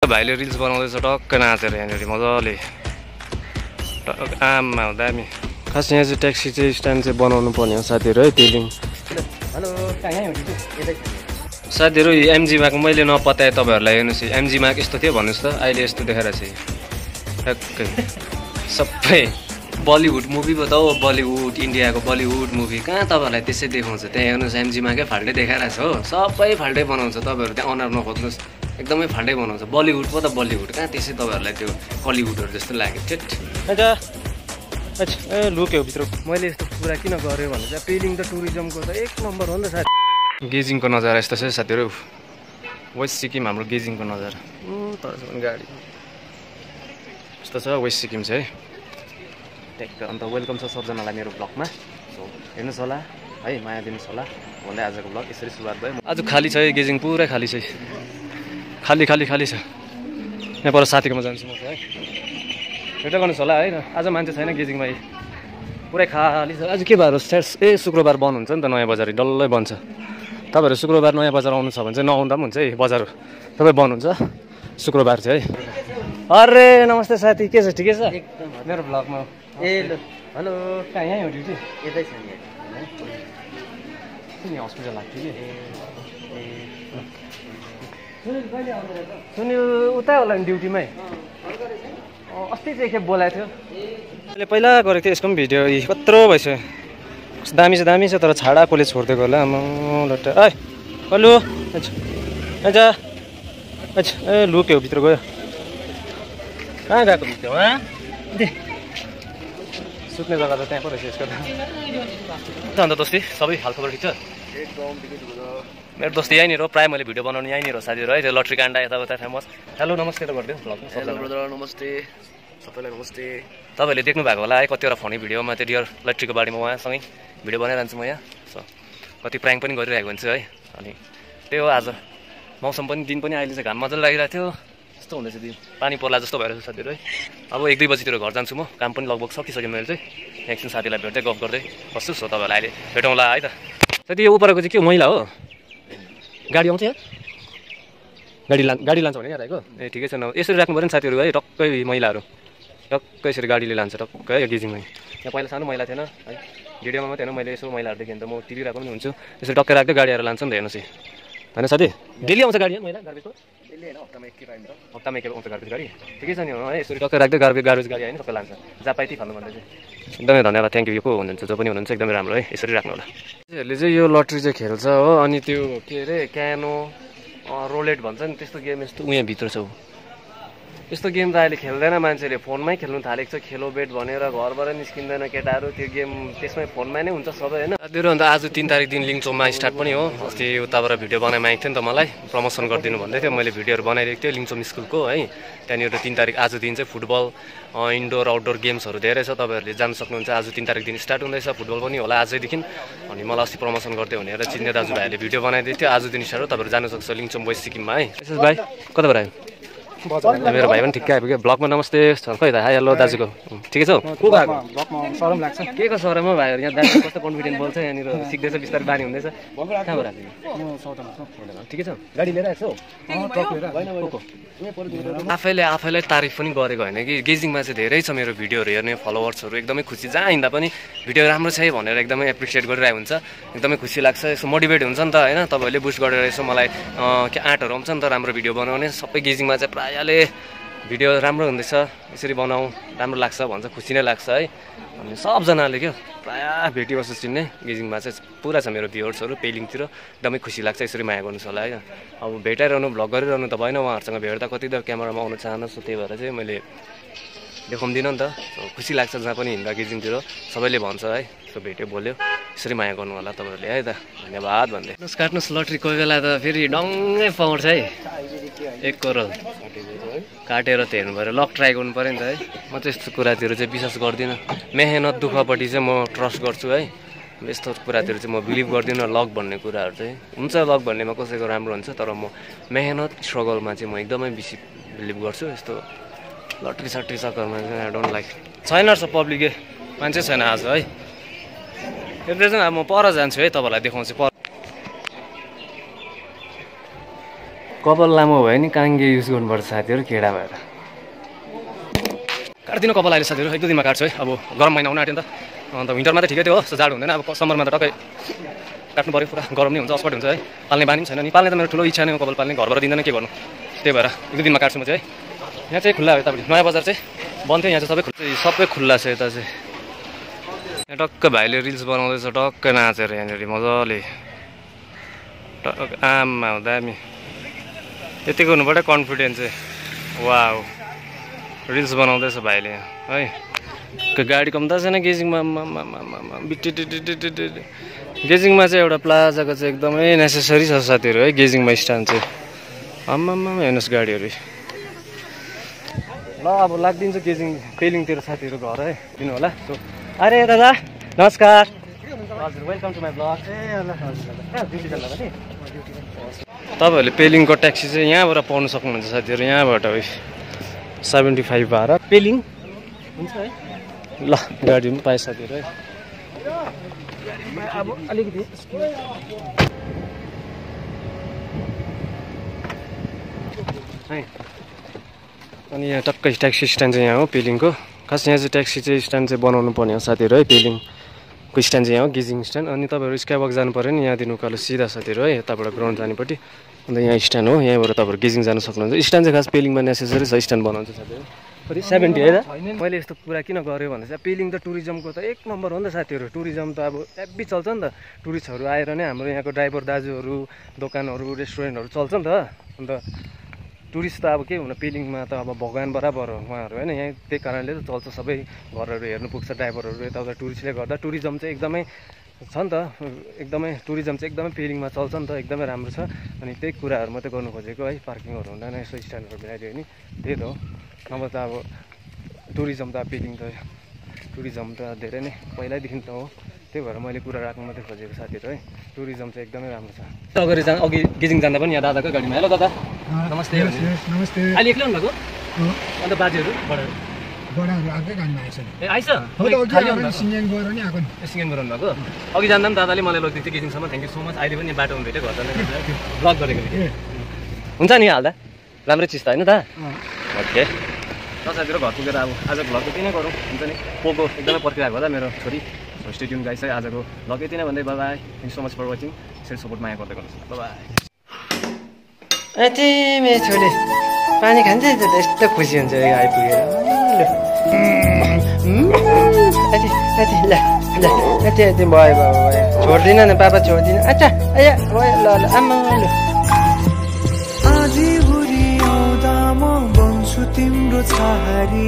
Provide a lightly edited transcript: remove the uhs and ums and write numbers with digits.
भाइले रिल्स बनाउँदैछ टक्क नाचेर यहाँनिर मजाले आममा हुँदा दामी। खास यहाँ चाहिँ ट्याक्सी चाहिँ स्ट्यान्ड चाहिँ बनाउनु पर्ने हो साथीहरू है पेलिङ। साथीहरू एमजी मार्क मैले नपताएँ तपाईँहरूलाई हेर्नुहोस् एमजी मार्क यस्तो थियो भन्नुहोस् त अहिले यस्तो देखाएर चाहिँ ठ्याक्कै सबै बलिउड मुभी बताऊ बलिउड इन्डियाको बलिउड मुभी कहाँ तपाईँहरूलाई त्यसै देखाउँछ त्यहाँ हेर्नुहोस् एमजी मार्कै फाल्टै देखाइरहेको छ हो सबै फाल्टै बनाउँछ तपाईँहरू त्यहाँ अनुहार नखोज्नुहोस् एकदमै फाल्टै बनाउँछ बलिउड पो त बलिउड कहाँ त्यसै तपाईँहरूलाई त्यो कलिउडहरू जस्तो लाग्यो ठेट ए लुक्यो भित्र मैले यस्तो कुरा किन गरेँ भने चाहिँ पेलिङ त टुरिज्मको त एक नम्बर हो नि त साथी। गेजिङको नजारा यस्तो छ साथीहरू वेस्ट सिक्किम हाम्रो गेजिङको नजारा तर गाडी यस्तो छ वेस्ट सिक्किम चाहिँ है ट्याक्क। अन्त वेलकम छ सबजनालाई मेरो ब्लगमा सो हेर्नुहोस् होला है माया दिनुहोस् होला भन्दै आजको ब्लग यसरी सुरुवात भयो। आज खाली छ है गेजिङ पुरै खाली छ खाली खाली खाली छ। यहाँ पर साथीकोमा जान्छु म चाहिँ है भेट गर्नुहोस् होला है आज मान्छे छैन गेजिङमा पुरै खाली छ। आज के बार हो शुक्रबार बन्द हुन्छ नि त नयाँ बजार डल्लै बन्द छ। तपाईँहरू शुक्रबार नयाँ बजार आउनु छ भने चाहिँ नआउँदा पनि हुन्छ है बजार तपाईँ बन्द हुन्छ शुक्रबार चाहिँ है। अरे नमस्ते साथी के छ ठिकै छ मेरो ब्लगमा ए हेलो कहाँ यहीँ हो ड्युटी यतै छ नि हस्पिटल लाग्थ्यो कि सुनिल उतै होला नि ड्युटीमै अस्ति चाहिँ एकखेप बोलाएको थियो मैले पहिला गरेको थिएँ यसको पनि भिडियो कत्रो भइसक्यो दामी छ तर छाडा कसले छोडिदिएको होला आमा लट्टा है हेलो अच्छा ए लुक्यो भित्र गयो कहाँ गएको भित्रमा सुत्ने जग्गा त त्यहाँ पो रहेछ यसको त अन्त दोस्ती सबै हालखबर ठिक छ एकदम मेरो दोस्ती यहीँनिर हो प्रायः मैले भिडियो बनाउनु यहीँनिर हो साथीहरू है त्यो लट्री काण्डा यताउता फेमस। हेलो नमस्ते त गरिदिनु ब्लगमा हेलो ब्रदर नमस्ते सबैलाई नमस्ते। तपाईँहरूले देख्नु भएको होला है कतिवटा फनी भिडियोमा त्यो डियर लट्रीको बारेमा उहाँसँगै भिडियो बनाइरहन्छु म यहाँ सो कति प्राङ्क पनि गरिरहेको हुन्छु है। अनि त्यही हो आज मौसम पनि दिन पनि अहिले चाहिँ घाम मजाले लागिरहेको थियो यस्तो हुँदैछ दिन पानी पर्ला जस्तो भइरहेको छ साथीहरू है। अब 1-2 बजीतिर घर जान्छु म काम पनि लगभग सकिसक्यो मैले चाहिँ एकछिन साथीलाई भेट्दै गफ गर्दै बस्छु सो तपाईँहरूलाई अहिले भेटौँला है त। साथी यो उपरको चाहिँ के मैला हो गाडी आउँछ यहाँ गाडी लान्छ भने यहाँ राखेको ए ठिकै छ न यसरी राख्नु पऱ्यो नि साथीहरू है टक्कै मैलाहरू टक्कै यसरी गाडीले लान्छ टक्कै है गेजिङमै। यहाँ पहिला सानो मैला थिएन है भिडियोमा मात्रै होइन मैले यसो मैलाहरू देखेँ त म तिरिरहेको पनि हुन्छु यसरी टक्कै राख्दै गाडीहरू लान्छ नि त हेर्नुहोस् होइन साथी डेली आउँछ गाडी मैला गार्बेजको हप्तामा एक आउँछ गार्बेज गाडी ठिकै छ नि है यसरी टक्कै राख्दै गार्बेज गाडी होइन सबै लान्छ जहाँ पाइ त्यही फाल्नु भन्दै चाहिँ एकदमै धन्यवाद थ्याङ्क यू को हुनुहुन्छ जो पनि हुनुहुन्छ एकदमै राम्रो है यसरी राख्नु होला। यसहरूले चाहिँ यो लट्री चाहिँ खेल्छ हो अनि त्यो के अरे क्यानो रोलेट भन्छ नि त्यस्तो गेम यस्तो उहाँ भित्र छ यस्तो गेम त अहिले खेल्दैन मान्छेले फोनमै खेल्नु थालेको छ खेलो बेट भनेर घरबाट निस्किँदैन केटाहरू त्यो गेम त्यसमै फोनमा नै हुन्छ सबै होइन साथीहरू। अन्त आज 3 तारिक दिन लिङचोममा स्टार्ट पनि हो अस्ति उताबाट भिडियो बनाइ मागेको थियो नि त मलाई प्रमोसन गरिदिनु भन्दै थियो मैले भिडियोहरू बनाइदिएको थिएँ लिङचोम स्कुलको है त्यहाँनिर 3 तारिक आज दिन चाहिँ फुटबल इन्डोर आउटडोर गेम्सहरू धेरै छ तपाईँहरूले जान सक्नुहुन्छ। आज 3 तारिक दिन स्टार्ट हुँदैछ फुटबल पनि होला आजैदेखि अनि मलाई अस्ति प्रमोसन गर्दै भनेर चिन्ने दाजुभाइहरूले भिडियो बनाइदिएको थियो आज दिन स्टार्ट हो तपाईँहरू जानु सक्छ लिङचोम वेस्ट सिक्किममा है। भाइ कताबाट आयो मेरो भाइ पनि ठिकै आइपुग्यो ब्लगमा नमस्ते खै त हाई हेलो दाजुको ठिकै छ को भएको सरम लाग्छ के को सरम हो भाइहरू यहाँ दाजु कस्तो कन्फिडेन्ट बोल्छ यहाँनिर सिक्दैछ बिस्तारै बानी हुँदैछ कहाँबाट आएको ठिकै छ गाडी लिएर आएको आफैलाई तारिफ पनि गरेको होइन कि गेजिङमा चाहिँ धेरै छ मेरो भिडियोहरू हेर्ने फलोवर्सहरू एकदमै खुसी जहाँ हिँड्दा पनि भिडियो राम्रो छ है भनेर एकदमै एप्रिसिएट गरिरहेको हुन्छ एकदमै खुसी लाग्छ यसो मोटिभेट हुन्छ नि त होइन तपाईँहरूले बुस्ट गरेर यसो मलाई आँटहरू आउँछ नि त राम्रो भिडियो बनाउने सबै गेजिङमा चाहिँ प्रायःले भिडियो राम्रो हुँदैछ यसरी बनाऊ राम्रो लाग्छ भन्छ खुसी नै लाग्छ है। अनि सबजनाले क्या प्रायः भेटिबस्छु चिन्ने गेजिङमा चाहिँ पुरा छ मेरो भ्युवर्सहरू पेलिङतिर एकदमै खुसी लाग्छ यसरी माया गर्नुहोस् होला है। अब भेटाइरहनु भ्लग गरिरहनु त भएन उहाँहरूसँग भेट्दा कति त क्यामेरामा आउनु चाहनुहोस् त्यही भएर चाहिँ मैले देखाउँदिनँ नि त खुसी लाग्छ जहाँ पनि हिँड्दा गेजिङतिर सबैले भन्छ है यसो भेट्यो बोल्यो यसरी माया गर्नु होला तपाईँहरूले है त धन्यवाद भन्दै काट्नुहोस् लट्री कोही बेला त फेरि डङ्गै पाउँछ है 1 करोड काटेर त हेर्नु पऱ्यो लक ट्राई गर्नु पऱ्यो नि त है। म चाहिँ यस्तो कुरातिर चाहिँ विश्वास गर्दिनँ मेहनत दुःखपट्टि चाहिँ म ट्रस्ट गर्छु है यस्तो कुरातिर चाहिँ म बिलिभ गर्दिनँ लक भन्ने कुराहरू चाहिँ हुन्छ लक भन्नेमा कसैको राम्रो हुन्छ तर म मेहनत स्ट्रगलमा चाहिँ म एकदमै बेसी बिलिभ गर्छु यस्तो लट्री सट्री चक्करमा चाहिँ आई डोन्ट लाइक छैन रहेछ पब्लिकै मान्छे छैन आज है त्यो चाहिँ अब म पर जान्छु है तपाईँलाई देखाउँछु पर कपाल लामो भयो नि काङ्गे युज गर्नुपर्छ साथीहरू केडा भएर काट्दिनँ कपाल अहिले साथीहरू 1-2 दिनमा काट्छु है अब गरम महिना आउन आँट्यो नि त अन्त विन्टरमा त ठिकै थियो हो जाडो हुँदैन अब समरमा त टक्कै काट्नु पऱ्यो पुरा गरम नै हुन्छ अस्पट हुन्छ है पाल्ने बानी पनि छैन नि पाल्ने त मेरो ठुलो इच्छा नै हो कपाल पाल्ने घरबाट दिँदैन के गर्नु त्यही भएर 1-2 दिनमा काट्छु म चाहिँ है यहाँ चाहिँ खुल्ला हो यतापट्टि नयाँ बजार चाहिँ बन्द थियो यहाँ चाहिँ सबै खुल्ला छ यता चाहिँ यहाँ टक्क भाइले रिल्स बनाउँदैछ टक्क नाचेर यहाँनिर मजाले आमा दामी यति गर्नुपर्यो कन्फिडेन्स चाहिँ वाउ रिल्स बनाउँदैछ भाइले है गाडी कम त छैन गेजिङमा गेजिङमा चाहिँ एउटा प्लाजाको चाहिँ एकदमै नेसेसरी छ साथीहरू है गेजिङमा स्ट्यान्ड चाहिँ आम्मामा हेर्नुहोस् गाडीहरू ल अब लाग्दिन्छ गेजिङ पेलिङतिर साथीहरू घर है दिनु होला सो अरे दादा नमस्कार हजुर वेलकम टु माई ब्लग तपाईँहरूले पेलिङको ट्याक्सी चाहिँ यहाँबाट पाउनु सक्नुहुन्छ साथीहरू यहाँबाट है 75 भाडा पेलिङ हुन्छ है ल गाडी पनि पाएँ साथीहरू है अब अलिकति है अनि यहाँ टक्कै ट्याक्सी स्ट्यान्ड चाहिँ यहाँ हो पेलिङको खास यहाँ चाहिँ ट्याक्सी चाहिँ स्ट्यान्ड चाहिँ बनाउनु पर्ने हो साथीहरू है पेलिङको स्ट्यान्ड चाहिँ यहाँ हो गेजिङ स्ट्यान्ड अनि तपाईँहरू स्काइवक जानु पऱ्यो नि यहाँदेखि उकालो सिधा साथीहरू है यताबाट ग्राउन्ड जानेपट्टि अन्त यहाँ स्ट्यान्ड हो यहाँबाट तपाईँहरू गेजिङ जानु सक्नुहुन्छ स्ट्यान्ड चाहिँ खास पेलिङमा नेसेसरी छ स्ट्यान्ड बनाउँछ साथीहरू कति 70 है त मैले यस्तो कुरा किन गरेँ भन्दा चाहिँ पेलिङ त टुरिज्मको त 1 नम्बर हो नि त साथीहरू टुरिज्म त अब हेभी चल्छ नि त टुरिस्टहरू आएर नै हाम्रो यहाँको ड्राइभर दाजुहरू दोकानहरू रेस्टुरेन्टहरू चल्छ नि त अन्त टुरिस्ट त अब के हुन पेलिङमा त अब भगवान् बराबर हो उहाँहरू होइन यहाँ त्यही कारणले त चल्छ सबै घरहरू हेर्नु पुग्छ ड्राइभरहरू यताउता टुरिस्टले गर्दा टुरिज्म चाहिँ एकदमै छ नि त एकदमै टुरिज्म चाहिँ एकदमै पेलिङमा चल्छ नि त एकदमै राम्रो छ अनि त्यही कुराहरू मात्रै गर्नु खोजेको है पार्किङहरू हुँदैन यसो स्ट्यान्डहरू मिलाइदियो नि त्यही त हो नभए त अब टुरिज्म त पेलिङ त टुरिज्म त धेरै नै पहिल्यैदेखि त हो त्यही भएर मैले कुरा राख्नु मात्रै खोजेको साथीहरू है टुरिज्म चाहिँ एकदमै राम्रो छ अगाडि अघि गेजिङ जाँदा पनि यहाँ दादाको गाडीमा हेलो दादा नमस्ते नमस्ते अहिले एक्लै हुनुभएको अन्त बाजेहरू बडाहरू आएकै गाडीमा आइछ ए आइछ सिङ्गेन गएर नि आएको नि सिङ्गेन गराउनु भएको अघि जाँदा पनि दादाले मलाई लगिदिएको थियो गेजिङसम्म थ्याङ्क यू सो मच अहिले पनि बाटोमा भेट्यो घर जाँदा ब्लग गरेको हुन्छ नि हाल्दा राम्रै चिज त होइन त ओके साथीहरू घर पुगेर अब आजको भ्लग यति नै गरौँ हुन्छ नि पोको एकदमै पर्खिरहेको होला मेरो छोरी स्टे ट्युन गाइस है आजको भ्लग यति नै भन्दै bye bye thank so much for watching share support माया गर्दै गर्नुहोस् बाई बाई अति मेरो छोरी पानी खान्छ यस्तो खुसी हुन्छ आइपुगेर भयो भयो छोड्दिनँ न पापा छोड्दिनँ अच्छा आया भयो ल ल आमा ल आधी भुरी आउँदा म बन्छु तिम्रो छहारी